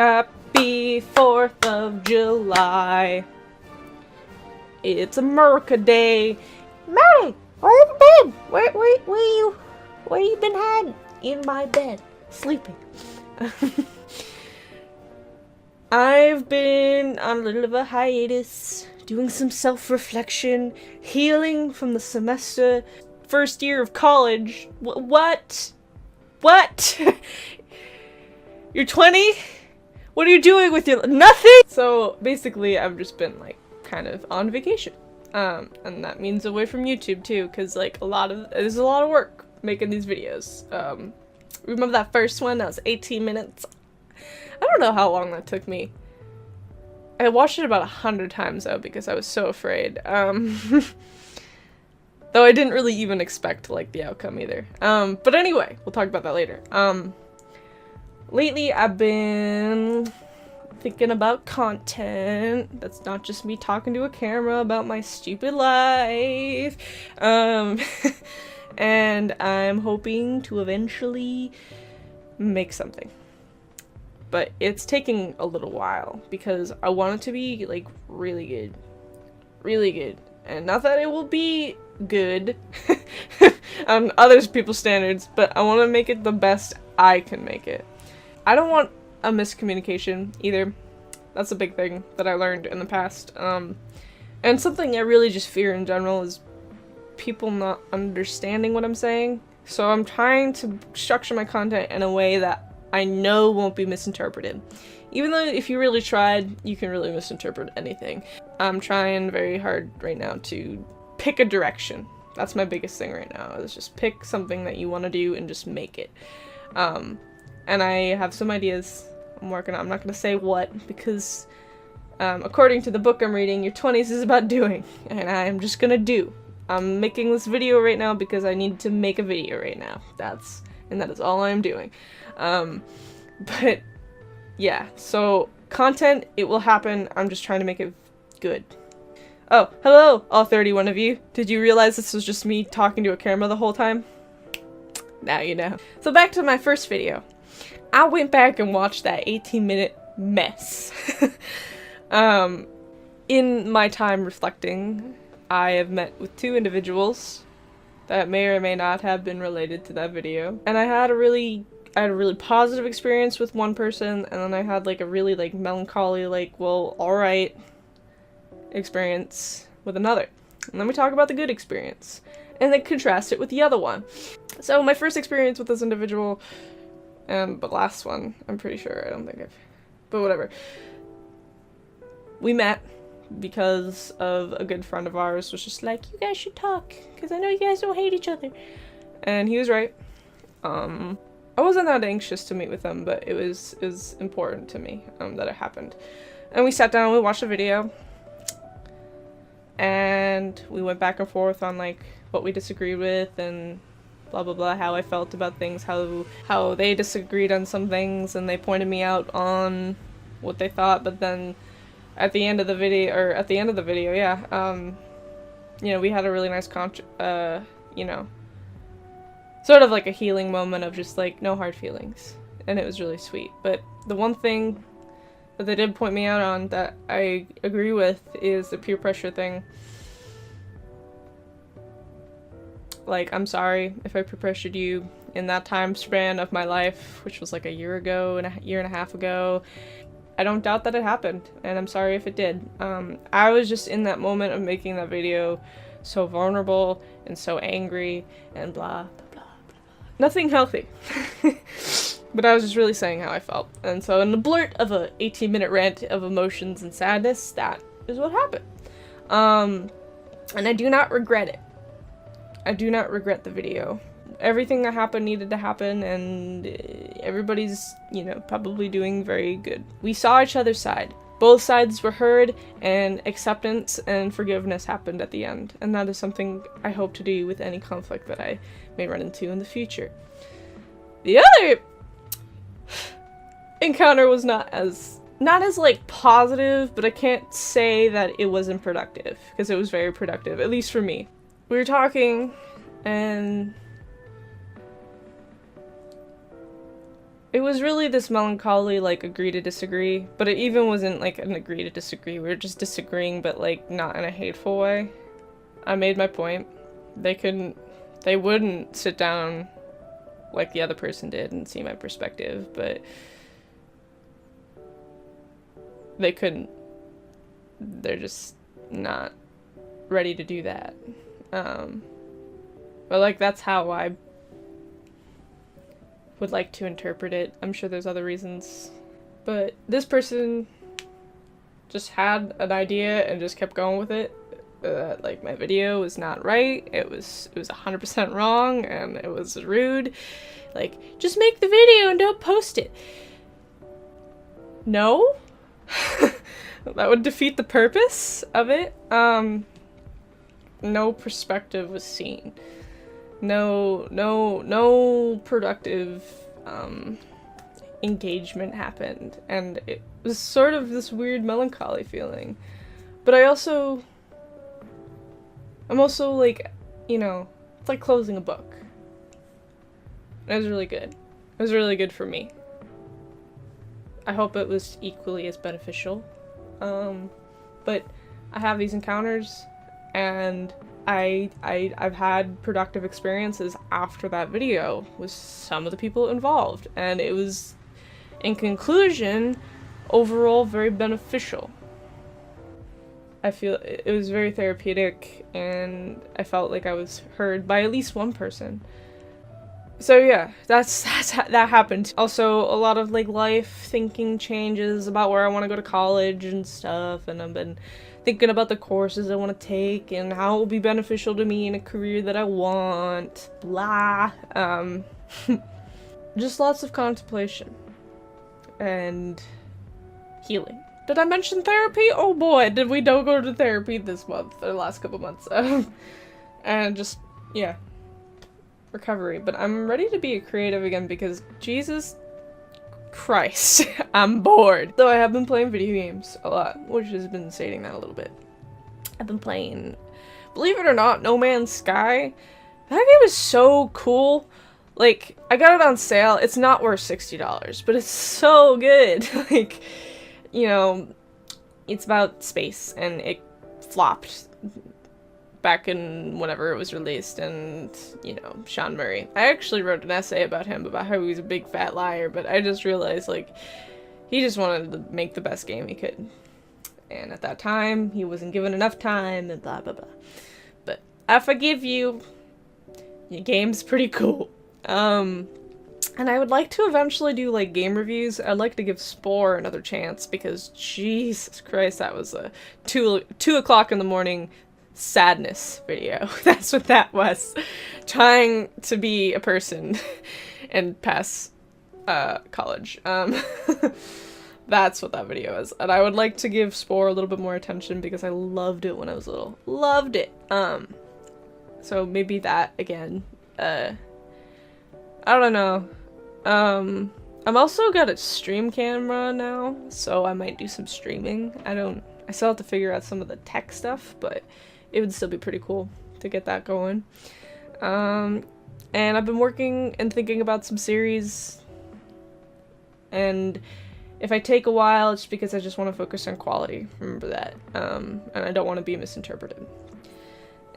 Happy 4th of July. It's America Day. Maddie, where have you been? Where you been hiding? In my bed, sleeping. I've been on a little of a hiatus, doing some self-reflection, healing from the semester, first year of college. What? You're 20? What are you doing with your— nothing? So basically I've just been like kind of on vacation. And that means away from YouTube too, cause like there's a lot of work making these videos. Remember that first one? That was 18 minutes. I don't know how long that took me. I watched it about 100 times though because I was so afraid. Though I didn't really even expect like the outcome either. But anyway, we'll talk about that later. Lately I've been thinking about content that's not just me talking to a camera about my stupid life. And I'm hoping to eventually make something. But it's taking a little while because I want it to be like really good. Really good. And not that it will be good on other people's standards, but I want to make it the best I can make it. I don't want a miscommunication either. That's a big thing that I learned in the past. And something I really just fear in general is people not understanding what I'm saying. So I'm trying to structure my content in a way that I know won't be misinterpreted. Even though if you really tried, you can really misinterpret anything. I'm trying very hard right now to pick a direction. That's my biggest thing right now, is just pick something that you want to do and just make it. And I have some ideas I'm working on. I'm not going to say what, because according to the book I'm reading, your 20s is about doing, and I'm just going to do. I'm making this video right now because I need to make a video right now. That is all I'm doing. But yeah, so content, it will happen. I'm just trying to make it good. Oh, hello, all 31 of you. Did you realize this was just me talking to a camera the whole time? Now you know. So back to my first video. I went back and watched that 18-minute mess. In my time reflecting, I have met with two individuals that may or may not have been related to that video. And I had a really positive experience with one person, and then I had like a really like melancholy, like, well, alright experience with another. And then we talk about the good experience, and then contrast it with the other one. So my first experience with this individual, but last one, I'm pretty sure, but whatever. We met because of a good friend of ours was just like, you guys should talk, because I know you guys don't hate each other. And he was right. I wasn't that anxious to meet with him, but it was important to me that it happened. And we sat down, we watched a video, and we went back and forth on like what we disagreed with and blah blah blah, how I felt about things, how they disagreed on some things, and they pointed me out on what they thought. But then at the end of the video, yeah, you know, we had a really nice you know, sort of like a healing moment of just like no hard feelings, and it was really sweet. But the one thing that they did point me out on that I agree with is the peer pressure thing. Like, I'm sorry if I peer pressured you in that time span of my life, which was like a year ago and a year and a half ago. I don't doubt that it happened, and I'm sorry if it did. I was just in that moment of making that video so vulnerable and so angry and blah, blah, blah, blah. Nothing healthy. But I was just really saying how I felt. And so in the blurt of a 18-minute rant of emotions and sadness, that is what happened. And I do not regret it. I do not regret the video. Everything that happened needed to happen, and everybody's, you know, probably doing very good. We saw each other's side. Both sides were heard, and acceptance and forgiveness happened at the end. And that is something I hope to do with any conflict that I may run into in the future. The other encounter was not as like positive, but I can't say that it wasn't productive, because it was very productive, at least for me. We were talking, and it was really this melancholy, like, agree to disagree, but it even wasn't, like, an agree to disagree. We were just disagreeing, but, like, not in a hateful way. I made my point. They wouldn't sit down like the other person did and see my perspective, but they couldn't. They're just not ready to do that. But, like, that's how I would like to interpret it. I'm sure there's other reasons. But this person just had an idea and just kept going with it. Like, my video was not right. It was 100% wrong, and it was rude. Like, just make the video and don't post it. No? That would defeat the purpose of it. No perspective was seen. No productive engagement happened, and it was sort of this weird melancholy feeling. But I'm also, like, you know, it's like closing a book. It was really good. It was really good for me. I hope it was equally as beneficial. But I have these encounters, and I've had productive experiences after that video with some of the people involved, and it was, in conclusion, overall very beneficial. I feel it was very therapeutic, and I felt like I was heard by at least one person. So yeah, that happened. Also, a lot of, like, life thinking changes about where I want to go to college and stuff, and I've been thinking about the courses I want to take and how it will be beneficial to me in a career that I want. Blah. Just lots of contemplation and healing. Did I mention therapy? Oh boy, did we don't go to therapy this month, or the last couple months. And just, yeah, recovery. But I'm ready to be a creative again because, Jesus Christ, I'm bored. Though I have been playing video games a lot, which has been stating that a little bit. I've been playing, believe it or not, No Man's Sky. That game is so cool. Like, I got it on sale. It's not worth $60, but it's so good. Like, you know, it's about space, and it flopped back in whenever it was released, and, you know, Sean Murray. I actually wrote an essay about him, about how he was a big fat liar, but I just realized, like, he just wanted to make the best game he could. And at that time, he wasn't given enough time, and blah, blah, blah. But I forgive you. Your game's pretty cool. And I would like to eventually do, like, game reviews. I'd like to give Spore another chance, because Jesus Christ, that was a 2 o'clock in the morning sadness video. That's what that was. Trying to be a person and pass college. That's what that video is. And I would like to give Spore a little bit more attention because I loved it when I was little. Loved it. So maybe that again. I don't know. I'm also got a stream camera now, so I might do some streaming. I still have to figure out some of the tech stuff, but it would still be pretty cool to get that going. And I've been working and thinking about some series, and if I take a while, it's because I just want to focus on quality. Remember that. And I don't want to be misinterpreted.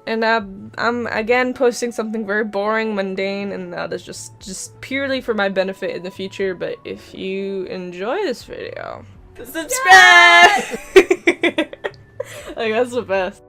And I'm again posting something very boring, mundane, and that is just purely for my benefit in the future. But if you enjoy this video, subscribe! Like, that's the best.